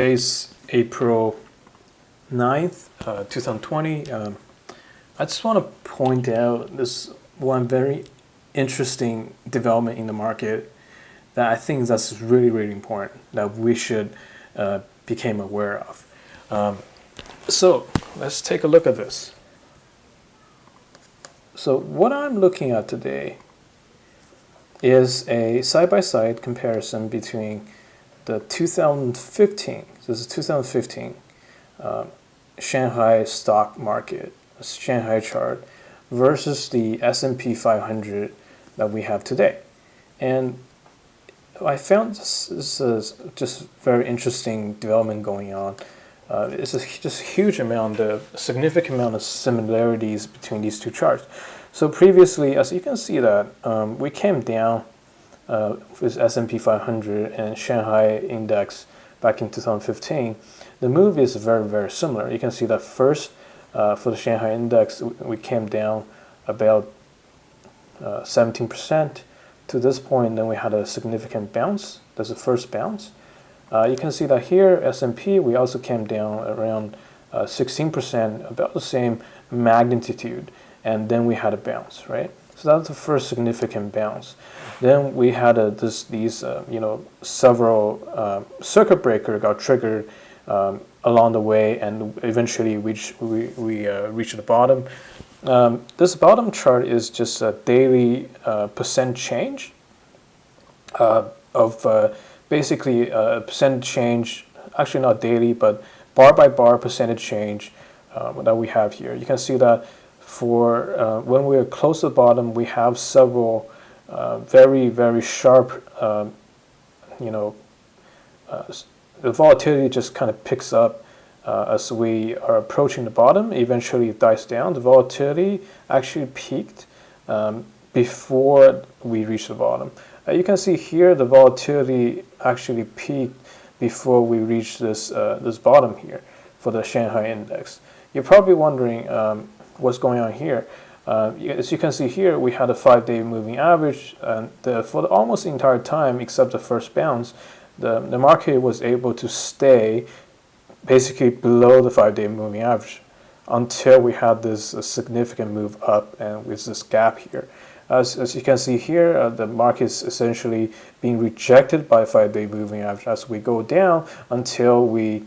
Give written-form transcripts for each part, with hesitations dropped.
Today's April 9th, 2020. I just want to point out this one very interesting development in the market that I think that's really, really important that we should become aware of. So let's take a look at this. So what I'm looking at today is a side-by-side comparison between the 2015, this is 2015 Shanghai stock market, Shanghai chart, versus the SP 500 that we have today. And I found this is just very interesting development going on. It's just huge amount, a significant amount of similarities between these two charts. So previously, as you can see that we came down with S&P 500 and Shanghai index back in 2015. The move is very, very similar. You can see that first for the Shanghai index, we came down about 17% to this point. Then we had a significant bounce. That's the first bounce. You can see that here, S&P, we also came down around 16%, about the same magnitude, and then we had a bounce, right? So that's the first significant bounce. Then we had several circuit breaker got triggered along the way, and eventually we reached the bottom. This bottom chart is just a daily percent change of basically a percent change, actually not daily, but bar by bar percentage change that we have here. You can see that for when we are close to the bottom, we have several very, very sharp, the volatility just kind of picks up as we are approaching the bottom. Eventually it dies down. The volatility actually peaked before we reach the bottom. You can see here the volatility actually peaked before we reach this bottom here for the Shanghai index. You're probably wondering what's going on here. As you can see here, we had a 5-day moving average, and for almost the entire time except the first bounce, the market was able to stay basically below the 5-day moving average until we had this significant move up and with this gap here. As you can see here, the market is essentially being rejected by 5-day moving average as we go down until we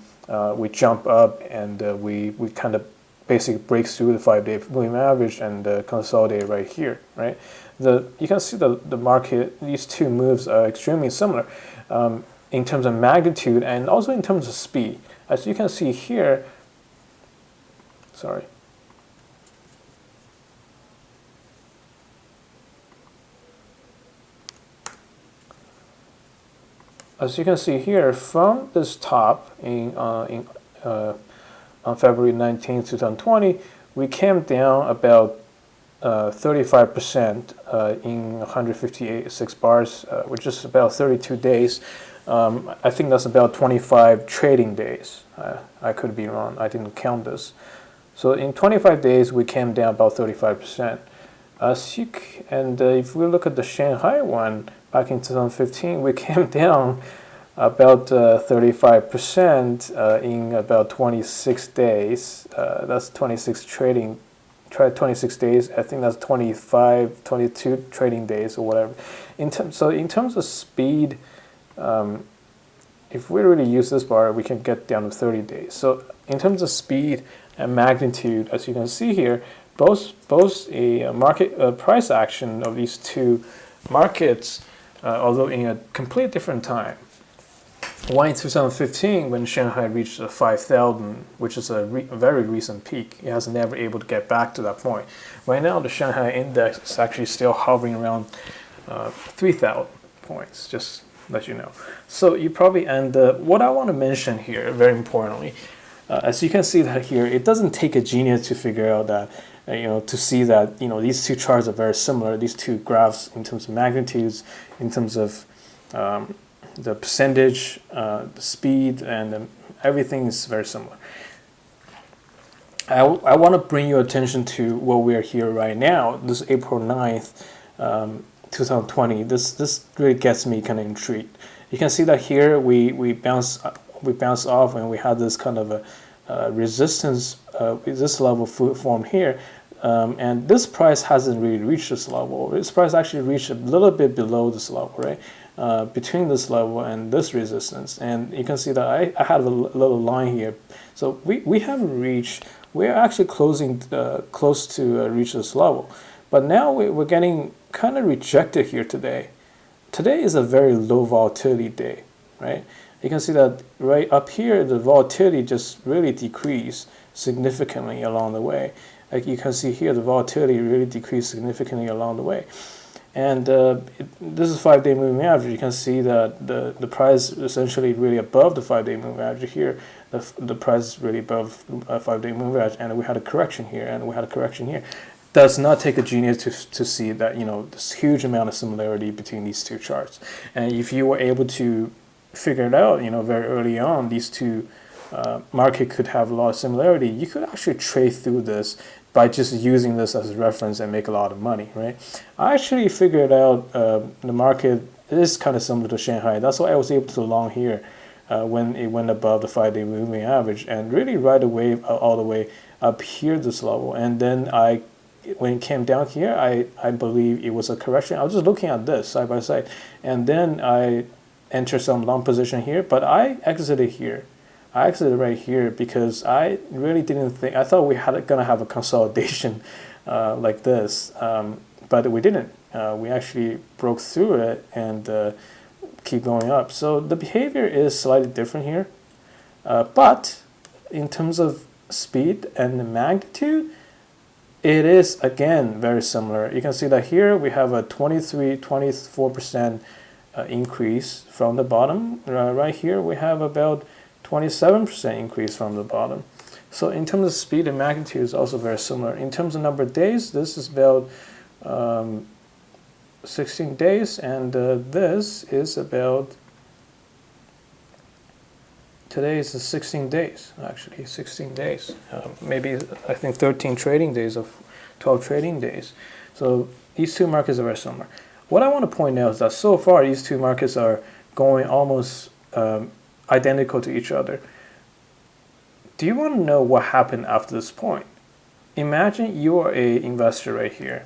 jump up and we kind of basically breaks through the 5-day moving average and consolidate right here, right? You can see the market, these two moves are extremely similar in terms of magnitude and also in terms of speed. As you can see here, sorry. As you can see here, from this top on February 19th, 2020, we came down about 35% in 156 bars, which is about 32 days. I think that's about 25 trading days. I could be wrong. I didn't count this. So in 25 days, we came down about 35%. If we look at the Shanghai one, back in 2015, we came down about 35% in about 26 days. That's 26 trading. Try 26 days. I think that's 25, 22 trading days or whatever. In terms of speed, if we really use this bar, we can get down to 30 days. So in terms of speed and magnitude, as you can see here, both a market price action of these two markets, although in a completely different time. One in 2015, when Shanghai reached 5,000, which is a very recent peak, it has never able to get back to that point. Right now, the Shanghai index is actually still hovering around 3,000 points, just to let you know. So you probably, and what I want to mention here, very importantly, as you can see that here, it doesn't take a genius to figure out that, to see that, these two charts are very similar, these two graphs in terms of magnitudes, in terms of the percentage, the speed, and everything is very similar. I want to bring your attention to what we are here right now, this April 9th, 2020. This really gets me kind of intrigued. You can see that here we bounce we bounced off and we had this kind of a resistance, this level formed here. And this price hasn't really reached this level. This price actually reached a little bit below this level, right? Between this level and this resistance. And you can see that I had a little line here. So we haven't reached, we're actually closing close to reach this level. But now we're getting kind of rejected here today. Today is a very low volatility day, right? You can see that right up here, the volatility just really decreased significantly along the way. Like you can see here, the volatility really decreased significantly along the way. And this is 5-day moving average. You can see that the price essentially really above the 5-day moving average here. The price is really above 5-day moving average, and we had a correction here, and we had a correction here. Does not take a genius to see that, you know, this huge amount of similarity between these two charts. And if you were able to figure it out, you know, very early on, these two market could have a lot of similarity, you could actually trade through this by just using this as a reference and make a lot of money, right? I actually figured out the market is kind of similar to Shanghai. That's why I was able to long here when it went above the 5-day moving average, and really right away all the way up here this level. And then when it came down here, I believe it was a correction. I was just looking at this side by side, and then I entered some long position here, but I exited here. I exited right here because I really didn't think, I thought we had gonna have a consolidation like this, but we didn't. We actually broke through it and keep going up. So the behavior is slightly different here, but in terms of speed and the magnitude, it is again very similar. You can see that here we have a 24% increase from the bottom. Right here we have about 27% increase from the bottom. So in terms of speed and magnitude is also very similar. In terms of number of days, this is about 16 days, and this is about, today is 16 days, actually 16 days. Maybe I think 13 trading days of 12 trading days. So these two markets are very similar. What I want to point out is that so far these two markets are going almost identical to each other. Do you want to know what happened after this point? Imagine you are an investor right here.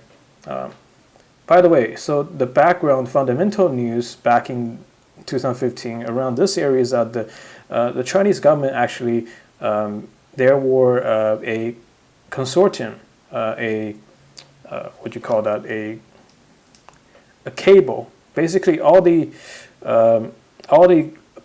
By the way, so the background fundamental news back in 2015 around this area is that the Chinese government actually, there were a consortium, what you call that, a cable. Basically, all the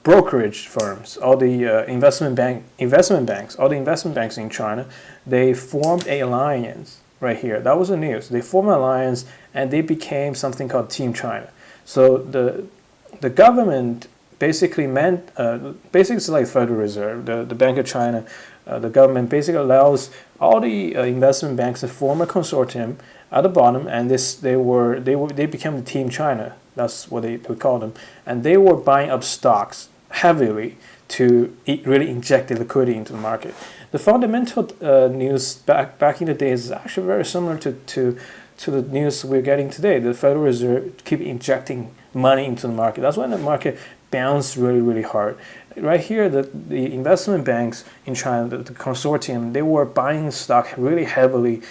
brokerage firms, all the investment banks, all the investment banks in China, they formed an alliance right here. That was the news. They formed an alliance and they became something called Team China. So the government basically basically it's like Federal Reserve, the Bank of China, the government basically allows all the investment banks to form a consortium at the bottom, and they became the Team China. That's what we call them, and they were buying up stocks heavily to really inject the liquidity into the market. The fundamental news back in the days is actually very similar to the news we're getting today. The Federal Reserve keep injecting money into the market. That's why the market bounced really hard. Right here, the investment banks in China, the consortium, they were buying stock really heavily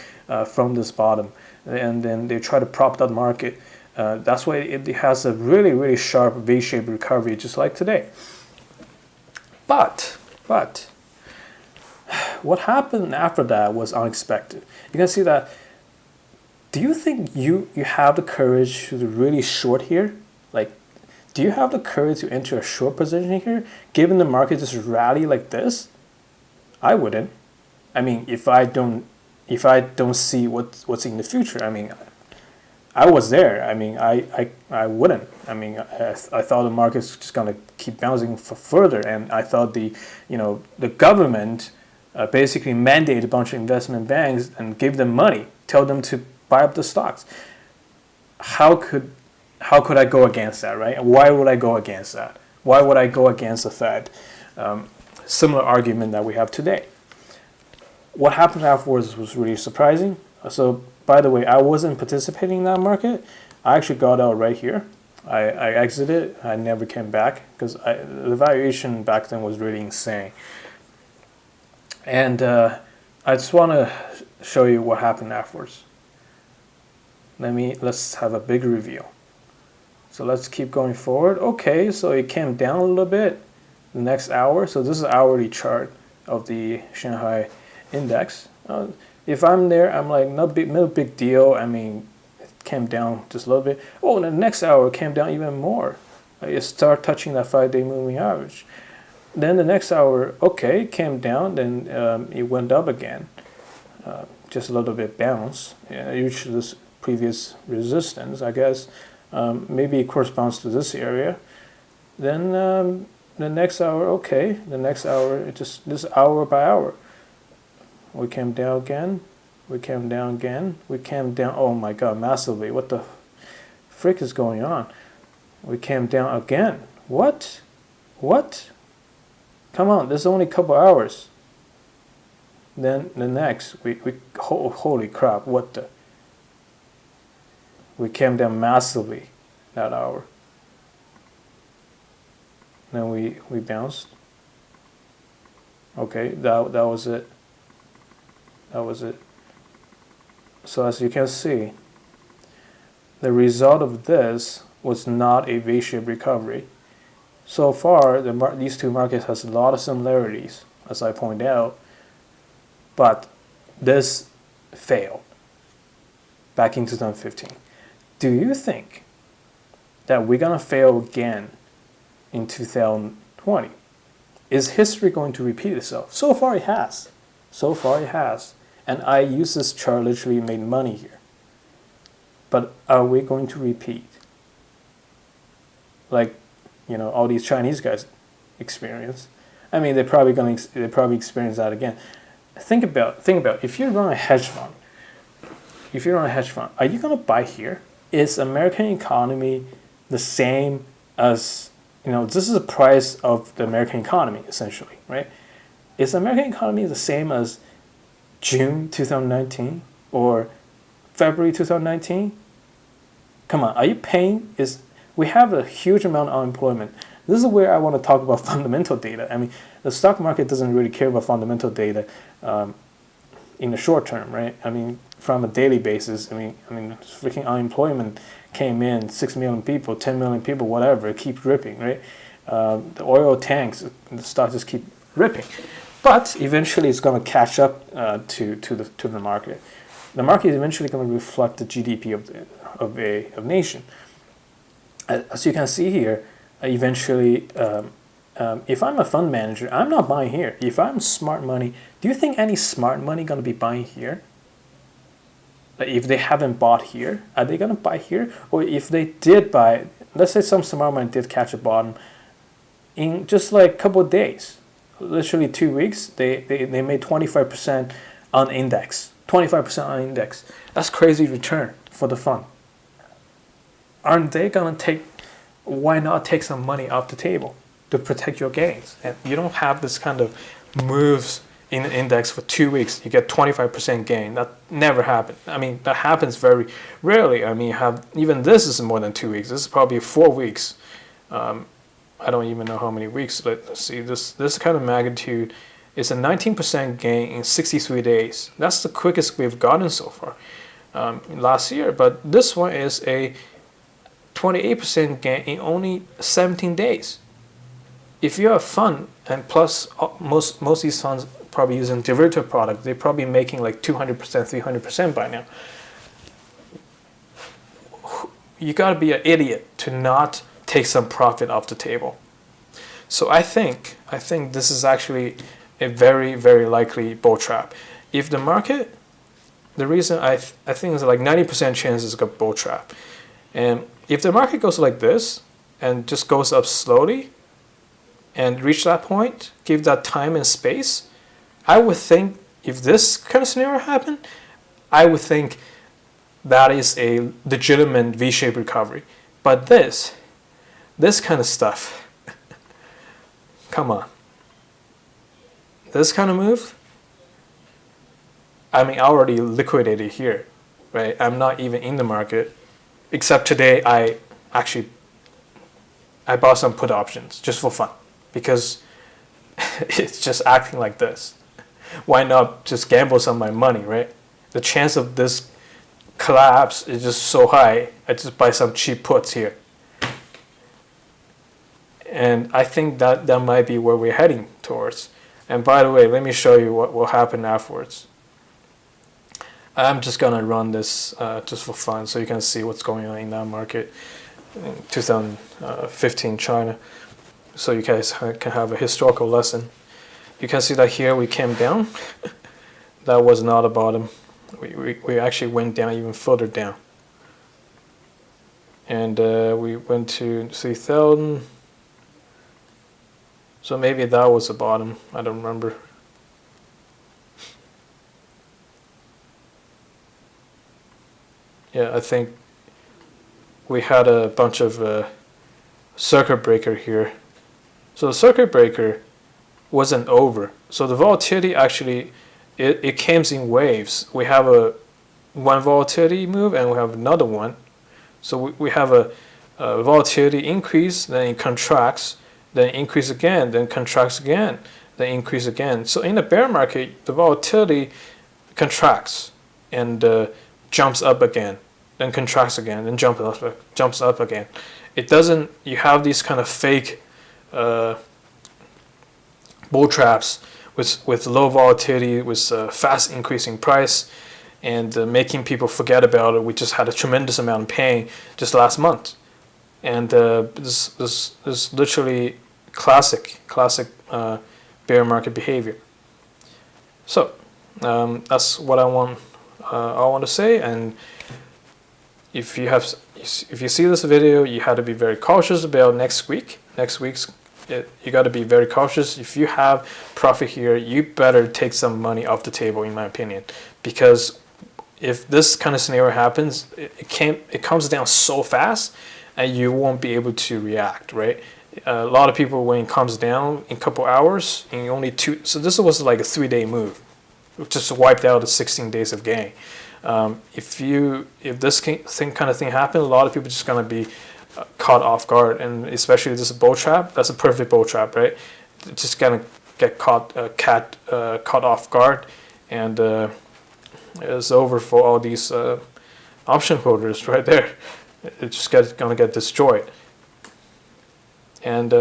from this bottom, and then they try to prop that market. That's why it has a really sharp V-shaped recovery, just like today. But what happened after that was unexpected. You can see that. Do you think you have the courage to really short here? Like, do you have the courage to enter a short position here, given the market just rally like this? I wouldn't. I mean, if I don't see what's in the future, I mean, I was there. I mean, I wouldn't. I mean, I thought the market's just gonna keep bouncing further, and I thought the government basically mandated a bunch of investment banks and give them money, tell them to buy up the stocks. How could I go against that, right? Why would I go against that? Why would I go against the Fed? Similar argument that we have today. What happened afterwards was really surprising. So, by the way, I wasn't participating in that market. I actually got out right here. I exited. I never came back because the valuation back then was really insane. And I just want to show you what happened afterwards. Let's have a big review. So let's keep going forward. Okay, so it came down a little bit the next hour. So this is an hourly chart of the Shanghai index. If I'm there, I'm like, no big deal. I mean, it came down just a little bit. Oh, and the next hour it came down even more. It started touching that 5-day moving average. Then the next hour, okay, came down, then it went up again. Just a little bit bounce. Reached this previous resistance, I guess. Maybe it corresponds to this area. Then the next hour, okay, the next hour, it just this hour by hour. We came down again, we came down again, we came down, oh my god, massively. What the frick is going on? We came down again. What? What? Come on, this is only a couple hours. Then the next, holy crap, what the? We came down massively that hour. Then we bounced. Okay, that was it. That was it. So as you can see, the result of this was not a V-shaped recovery. So far, these two markets has a lot of similarities, as I point out, but this failed back in 2015. Do you think that we're gonna fail again in 2020? Is history going to repeat itself? So far it has. So far it has. And I use this chart, literally made money here. But are we going to repeat? Like, you know, all these Chinese guys experience. I mean, they probably experience that again. Think about if you run a hedge fund. If you run a hedge fund, are you gonna buy here? Is American economy the same as, you know, this is the price of the American economy essentially, right? Is the American economy the same as June 2019 or February 2019? Come on, are you paying? We have a huge amount of unemployment. This is where I want to talk about fundamental data. I mean, the stock market doesn't really care about fundamental data in the short term, right? I mean, from a daily basis, I mean, freaking unemployment came in, 6 million people, 10 million people, whatever, it keeps ripping, right? The oil tanks, the stock just keep ripping. But eventually it's going to catch up to the market. The market is eventually going to reflect the GDP of a nation. As you can see here, eventually, if I'm a fund manager, I'm not buying here. If I'm smart money, do you think any smart money going to be buying here? If they haven't bought here, are they going to buy here? Or if they did buy, let's say some smart money did catch a bottom in just like a couple of days, literally 2 weeks, they made 25% on index. 25% on index. That's crazy return for the fund. Aren't they going to why not take some money off the table to protect your gains? And you don't have this kind of moves in the index for 2 weeks, you get 25% gain. That never happened. I mean, that happens very rarely. I mean, even this is more than 2 weeks. This is probably 4 weeks. I don't even know how many weeks. Let's see. This kind of magnitude is a 19% gain in 63 days. That's the quickest we've gotten so far last year. But this one is a 28% gain in only 17 days. If you're a fund, and plus most of these funds probably using derivative product, they're probably making like 200%, 300% by now. You gotta be an idiot to not take some profit off the table. So I think this is actually a very, very likely bull trap. If the market, the reason I think is like 90% chance it's a bull trap. And if the market goes like this and just goes up slowly and reach that point, give that time and space, I would think if this kind of scenario happened, I would think that is a legitimate V-shaped recovery. But this kind of stuff, come on. This kind of move, I mean, I already liquidated here, right? I'm not even in the market, except today I actually I bought some put options just for fun because it's just acting like this. Why not just gamble some of my money, right? The chance of this collapse is just so high. I just buy some cheap puts here. And I think that might be where we're heading towards. And by the way, let me show you what will happen afterwards. I'm just gonna run this just for fun, so you can see what's going on in that market in 2015 China, so you guys can have a historical lesson. You can see that here we came down. That was not a bottom. We actually went down even further down, and we went to 3,000. So maybe that was the bottom. I don't remember. Yeah, I think we had a bunch of circuit breaker here. So the circuit breaker wasn't over. So the volatility actually, it came in waves. We have one volatility move and we have another one. So we have a volatility increase, then it contracts, then increase again, then contracts again, then increase again. So in the bear market, the volatility contracts and jumps up again, then contracts again, then jumps up again. It doesn't. You have these kind of fake bull traps with low volatility, with fast increasing price, and making people forget about it. We just had a tremendous amount of pain just last month, and this is literally classic bear market behavior. So that's what I want to say. And if you see this video, you have to be very cautious about next week. Next week's you got to be very cautious. If you have profit here, you better take some money off the table, in my opinion, because if this kind of scenario happens, it comes down so fast, and you won't be able to react, right? A lot of people, when it comes down in a couple hours, in only 2, so this was like a 3-day move, just wiped out the 16 days of gain. If this kind of thing happens, a lot of people just gonna be caught off guard, and especially this bull trap. That's a perfect bull trap, right? Just gonna get caught off guard, and it's over for all these option holders right there. It's just gonna get destroyed. And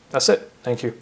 that's it. Thank you.